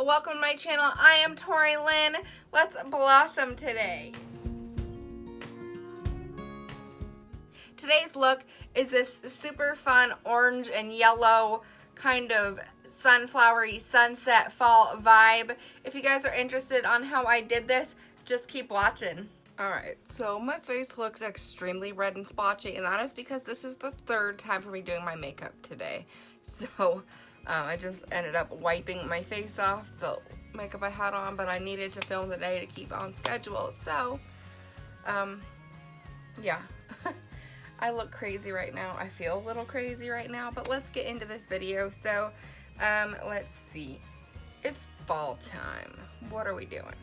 welcome to my channel. I am Tori Lynn. Let's blossom today. Today's look is this super fun orange and yellow kind of sunflowery sunset fall vibe. If you guys are interested on how I did this, just keep watching. Alright, so my face looks extremely red and splotchy, and that is because this is the third time for me doing my makeup today. So I just ended up wiping my face off, the makeup I had on, but I needed to film today to keep on schedule. So, yeah. I look crazy right now. I feel a little crazy right now, but let's get into this video. So, let's see. It's fall time. What are we doing?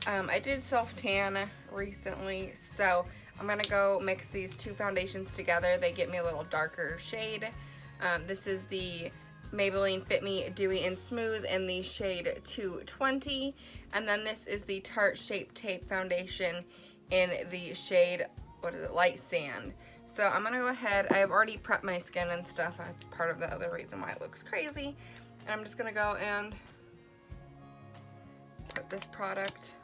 I did self-tan recently, so I'm going to go mix these two foundations together. They get me a little darker shade. This is the Maybelline Fit Me Dewy and Smooth in the shade 220. And then this is the Tarte Shape Tape Foundation in the shade, what is it, Light Sand. So I'm going to go ahead. I have already prepped my skin and stuff. That's part of the other reason why it looks crazy. And I'm just going to go and put this product,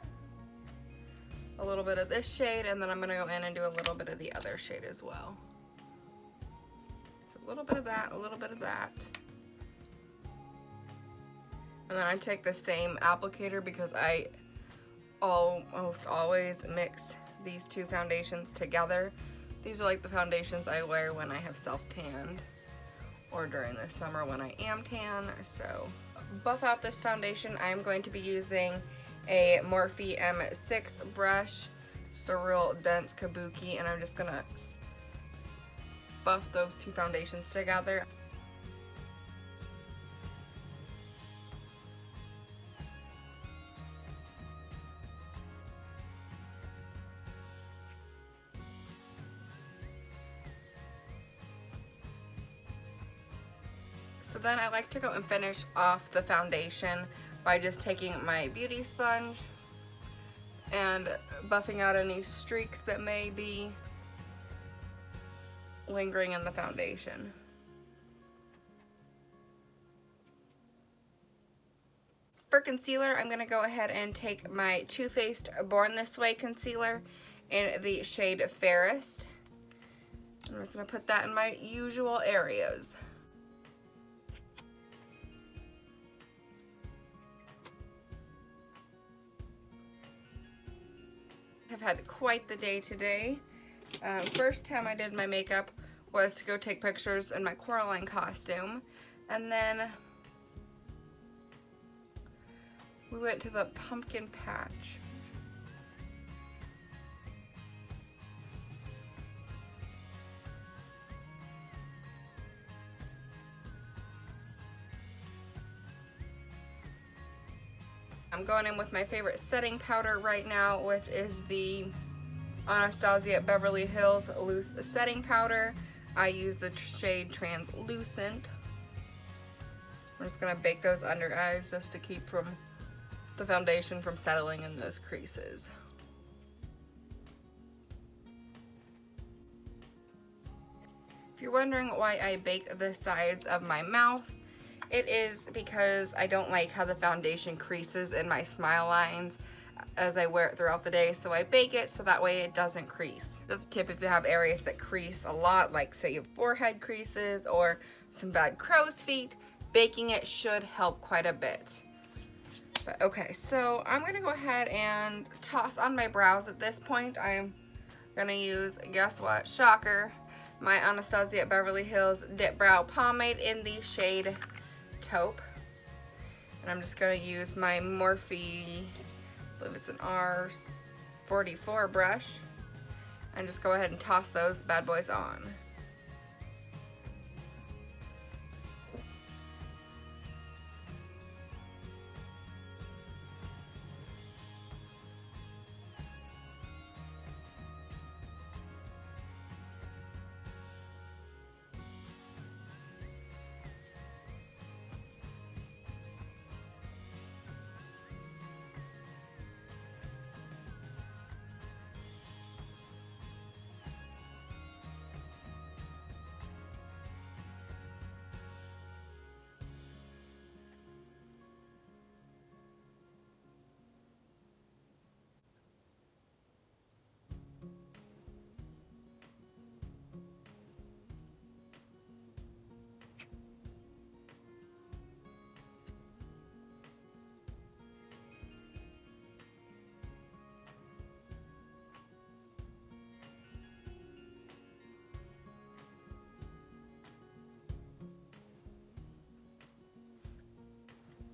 a little bit of this shade, and then I'm going to go in and do a little bit of the other shade as well. So a little bit of that, a little bit of that. And then I take the same applicator because I almost always mix these two foundations together. These are like the foundations I wear when I have self-tanned or during the summer when I am tan. So buff out this foundation, I'm going to be using a Morphe M6 brush, just a real dense kabuki, and I'm just gonna buff those two foundations together. So then I like to go and finish off the foundation by just taking my beauty sponge and buffing out any streaks that may be lingering in the foundation. For concealer, I'm going to go ahead and take my Too Faced Born This Way concealer in the shade Fairest. I'm just going to put that in my usual areas. I've had quite the day today. First time I did my makeup was to go take pictures in my Coraline costume, and then we went to the pumpkin patch. I'm going in with my favorite setting powder right now, which is the Anastasia Beverly Hills Loose Setting Powder. I use the shade Translucent. I'm just going to bake those under eyes just to keep the foundation from settling in those creases. If you're wondering why I bake the sides of my mouth, it is because I don't like how the foundation creases in my smile lines as I wear it throughout the day, so I bake it so that way it doesn't crease. Just a tip, if you have areas that crease a lot, like say you have forehead creases or some bad crow's feet, baking it should help quite a bit. But okay, so I'm going to go ahead and toss on my brows at this point. I'm going to use, guess what, shocker, my Anastasia Beverly Hills Dip Brow Pomade in the shade Taupe. And I'm just going to use my Morphe, I believe it's an R44 brush, and just go ahead and toss those bad boys on.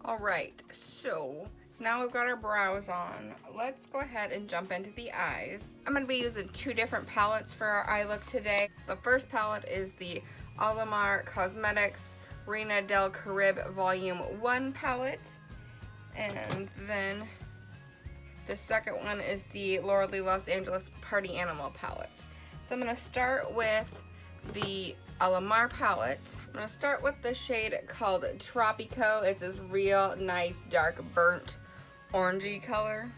Alright, so now we've got our brows on. Let's go ahead and jump into the eyes. I'm going to be using two different palettes for our eye look today. The first palette is the Alamar Cosmetics Reina del Caribe Volume 1 palette. And then the second one is the Laura Lee Los Angeles Party Animal palette. So I'm going to start with the Alamar palette. I'm going to start with the shade called Tropico. It's this real nice dark burnt orangey color.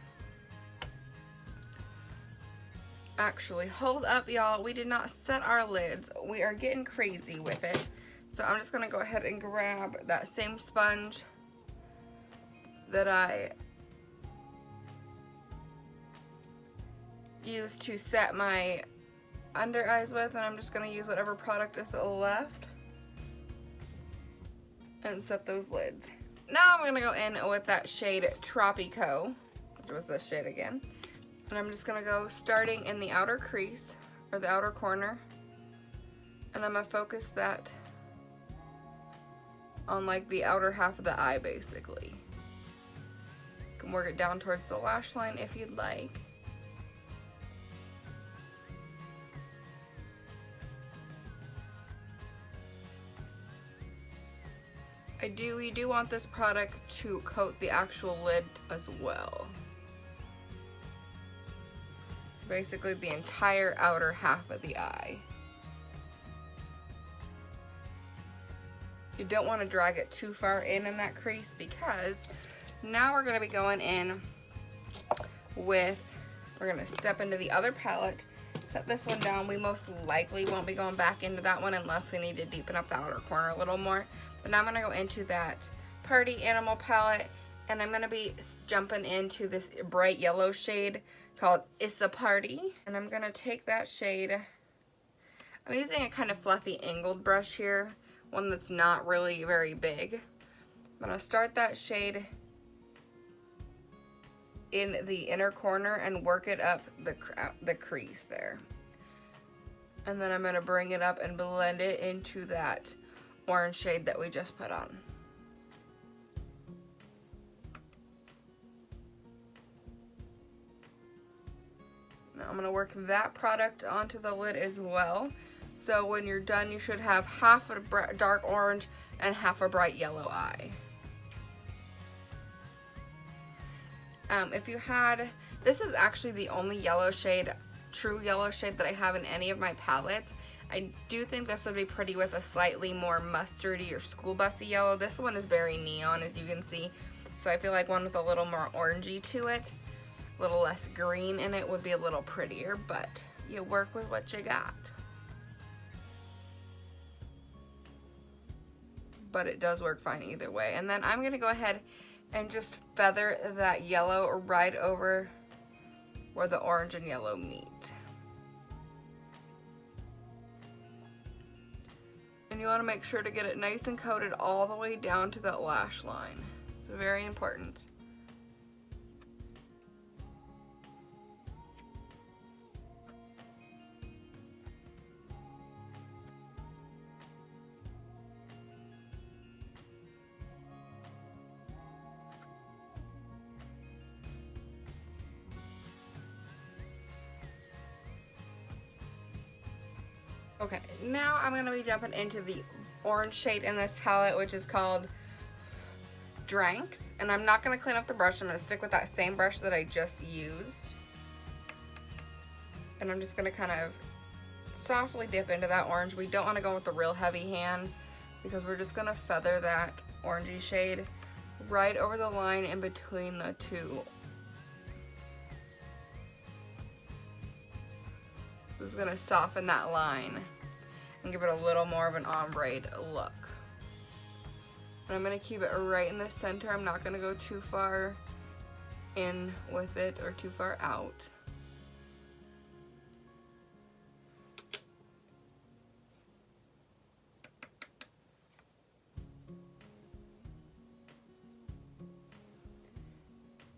Actually, hold up y'all, we did not set our lids. We are getting crazy with it. So I'm just going to go ahead and grab that same sponge that I used to set my under eyes with, and I'm just going to use whatever product is left and set those lids. Now I'm going to go in with that shade Tropico, which was this shade again, and I'm just going to go starting in the outer crease or the outer corner, and I'm going to focus that on like the outer half of the eye basically. You can work it down towards the lash line if you'd like. We do want this product to coat the actual lid as well. So basically the entire outer half of the eye. You don't want to drag it too far in that crease, because now we're going to be going in with, we're going to step into the other palette, set this one down. We most likely won't be going back into that one unless we need to deepen up the outer corner a little more. But now I'm going to go into that Party Animal palette, and I'm going to be jumping into this bright yellow shade called It's a Party. And I'm going to take that shade, I'm using a kind of fluffy angled brush here, one that's not really very big. I'm going to start that shade in the inner corner and work it up the crease there. And then I'm going to bring it up and blend it into that orange shade that we just put on. Now I'm going to work that product onto the lid as well. So when you're done, you should have half a dark orange and half a bright yellow eye. If you had, this is actually the only yellow shade, true yellow shade that I have in any of my palettes. I do think this would be pretty with a slightly more mustardy or school busy yellow. This one is very neon, as you can see. So I feel like one with a little more orangey to it, a little less green in it, would be a little prettier, but you work with what you got. But it does work fine either way. And then I'm going to go ahead and just feather that yellow right over where the orange and yellow meet. And you want to make sure to get it nice and coated all the way down to that lash line. It's very important. Okay, now I'm going to be jumping into the orange shade in this palette, which is called Dranks. And I'm not going to clean up the brush. I'm going to stick with that same brush that I just used. And I'm just going to kind of softly dip into that orange. We don't want to go with the real heavy hand, because we're just going to feather that orangey shade right over the line in between the two. This is going to soften that line and give it a little more of an ombre look. And I'm going to keep it right in the center. I'm not going to go too far in with it or too far out.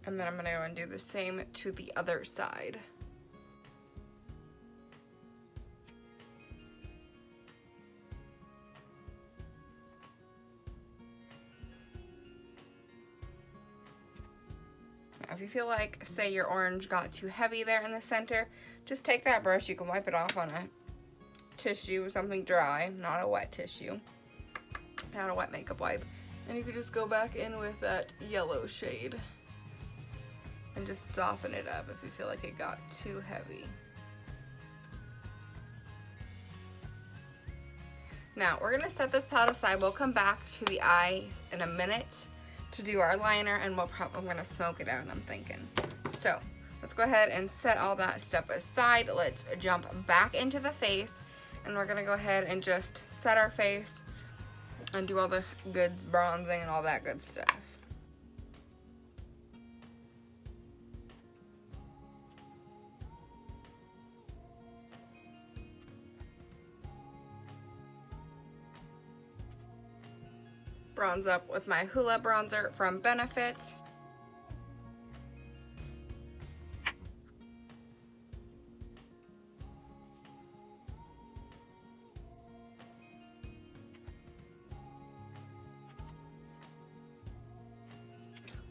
And then I'm going to go and do the same to the other side. If you feel like, say, your orange got too heavy there in the center, just take that brush. You can wipe it off on a tissue, something dry, not a wet tissue, not a wet makeup wipe. And you can just go back in with that yellow shade and just soften it up if you feel like it got too heavy. Now, we're gonna set this palette aside. We'll come back to the eyes in a minute to do our liner, and I'm gonna smoke it out, I'm thinking. So, let's go ahead and set all that stuff aside. Let's jump back into the face, and we're gonna go ahead and just set our face and do all the good bronzing and all that good stuff. Bronze up with my Hoola bronzer from Benefit.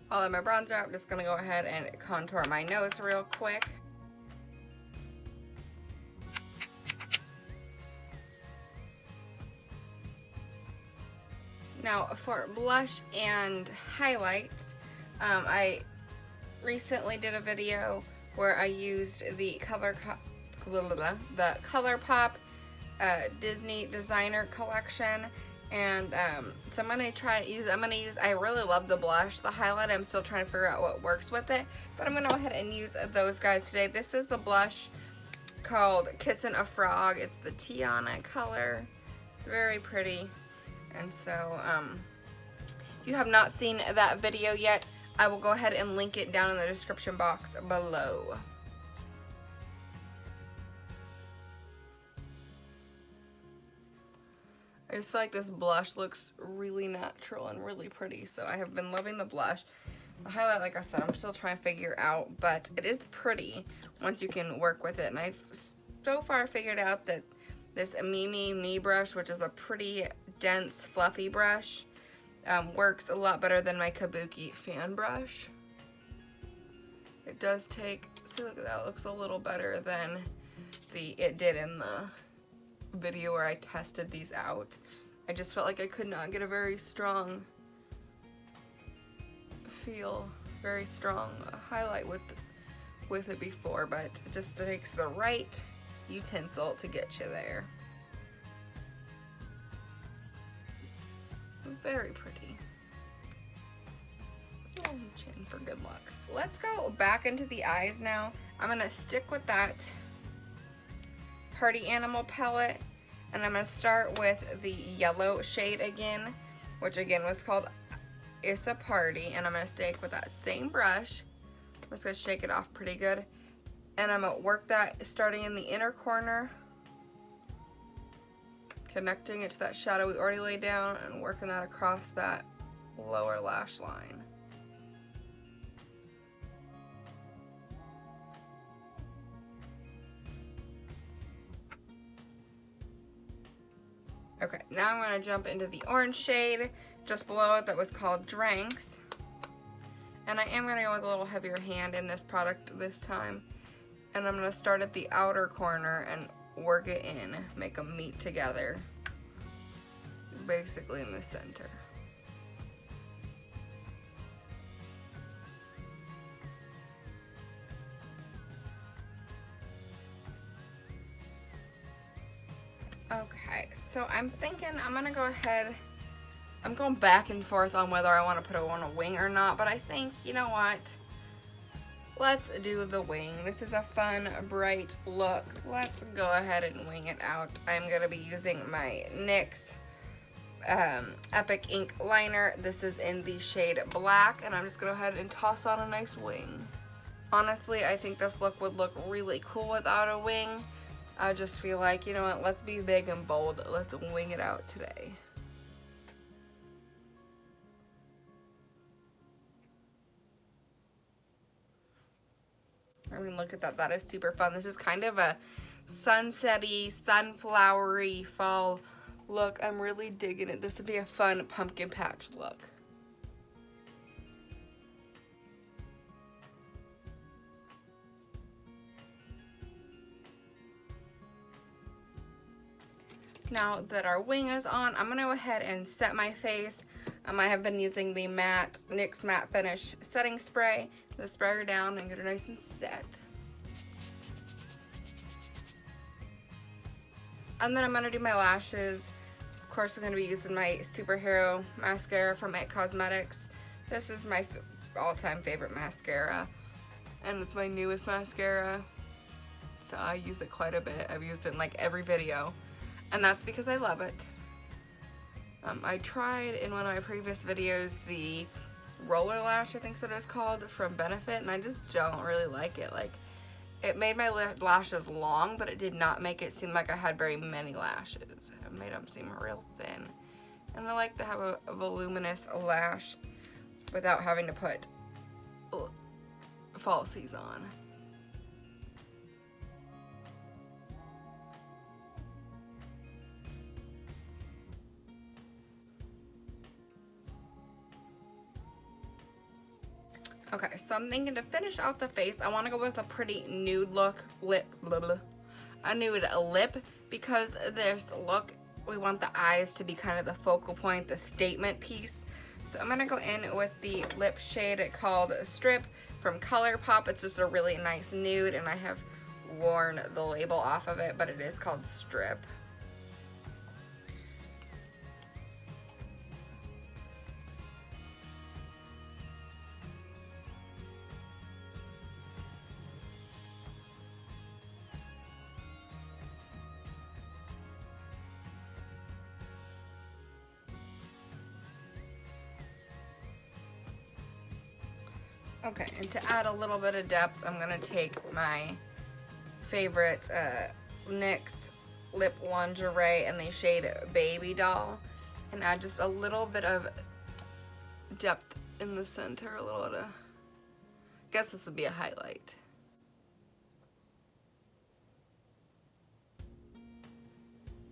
While I have my bronzer, I'm just gonna go ahead and contour my nose real quick. Now for blush and highlights, I recently did a video where I used the ColourPop Disney Designer Collection, and so I'm gonna I really love the blush. The highlight, I'm still trying to figure out what works with it, but I'm gonna go ahead and use those guys today. This is the blush called Kissin' a Frog. It's the Tiana color. It's very pretty. And so, if you have not seen that video yet, I will go ahead and link it down in the description box below. I just feel like this blush looks really natural and really pretty, so I have been loving the blush. The highlight, like I said, I'm still trying to figure out, but it is pretty once you can work with it. And I've so far figured out that this Mimi Me brush, which is a pretty dense, fluffy brush, works a lot better than my Kabuki fan brush. It does take, see, look at that, it looks a little better than it did in the video where I tested these out. I just felt like I could not get a very strong feel, very strong highlight with it before, but it just takes the right utensil to get you there. Very pretty. Oh, chin for good luck. Let's go back into the eyes now. I'm gonna stick with that Party Animal palette, and I'm gonna start with the yellow shade again, which again was called It's a Party, and I'm gonna stick with that same brush. I'm just gonna shake it off pretty good, and I'm gonna work that starting in the inner corner, connecting it to that shadow we already laid down, and working that across that lower lash line. Okay, now I'm going to jump into the orange shade just below it that was called Drinks. And I am going to go with a little heavier hand in this product this time. And I'm going to start at the outer corner and work it in, make them meet together, basically in the center. Okay, so I'm thinking I'm gonna go ahead, I'm going back and forth on whether I want to put it on a wing or not, but I think, you know what, let's do the wing. This is a fun, bright look. Let's go ahead and wing it out. I'm gonna be using my NYX Epic Ink liner. This is in the shade Black, and I'm just gonna go ahead and toss on a nice wing. Honestly, I think this look would look really cool without a wing. I just feel like, you know what, let's be big and bold. Let's wing it out today. I mean, look at that. That is super fun. This is kind of a sunsetty, sunflowery fall look. I'm really digging it. This would be a fun pumpkin patch look. Now that our wing is on, I'm gonna go ahead and set my face. I have been using the NYX Matte Finish setting spray. The spray her down and get her nice and set. And then I'm gonna do my lashes. Of course, I'm gonna be using my Superhero mascara from IT Cosmetics. This is my all-time favorite mascara, and it's my newest mascara, so I use it quite a bit. I've used it in like every video, and that's because I love it. I tried in one of my previous videos the roller lash, I think is what it's called, from Benefit, and I just don't really like it. Like, it made my lashes long, but it did not make it seem like I had very many lashes. It made them seem real thin. And I like to have a voluminous lash without having to put falsies on. Okay, so I'm thinking to finish out the face, I want to go with a pretty nude look, a nude lip, because this look, we want the eyes to be kind of the focal point, the statement piece. So I'm going to go in with the lip shade called Strip from ColourPop. It's just a really nice nude, and I have worn the label off of it, but it is called Strip. Okay, and to add a little bit of depth, I'm going to take my favorite NYX Lip Lingerie in the shade Baby Doll and add just a little bit of depth in the center, a little bit of, I guess this would be a highlight.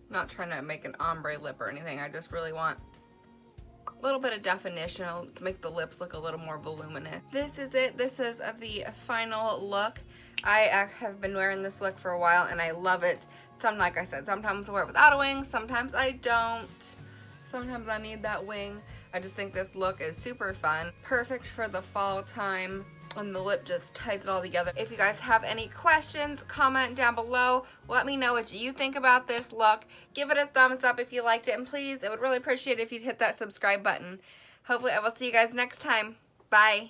Not trying to make an ombre lip or anything, I just really want a little bit of definition to make the lips look a little more voluminous. This is it. This is the final look. I have been wearing this look for a while and I love it. Like I said, sometimes I wear it without a wing, sometimes I don't. Sometimes I need that wing. I just think this look is super fun. Perfect for the fall time. And the lip just ties it all together. If you guys have any questions, comment down below. Let me know what you think about this look. Give it a thumbs up if you liked it. And please, I would really appreciate it if you'd hit that subscribe button. Hopefully I will see you guys next time. Bye.